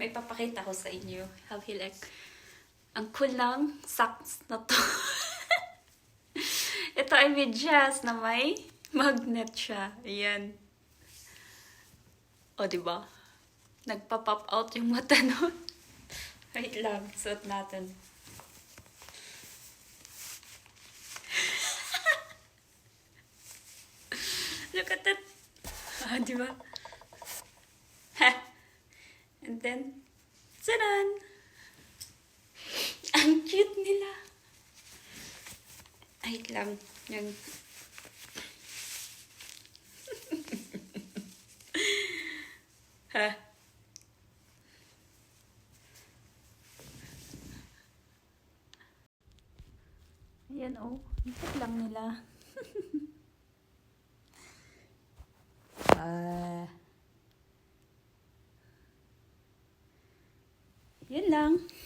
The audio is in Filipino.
may papakita ko sa inyo. How he like, ang cool ng socks na to. Ito ay medyas na may magnet siya. Ayan. O, diba? Nagpa-pop out yung mata no. Wait lang, suot natin. Look at that. Ah, diba? And then, tadan! Ang cute nila. Wait lang. Yung... ha? Ayan oh. Ikot lang nila. Yun lang.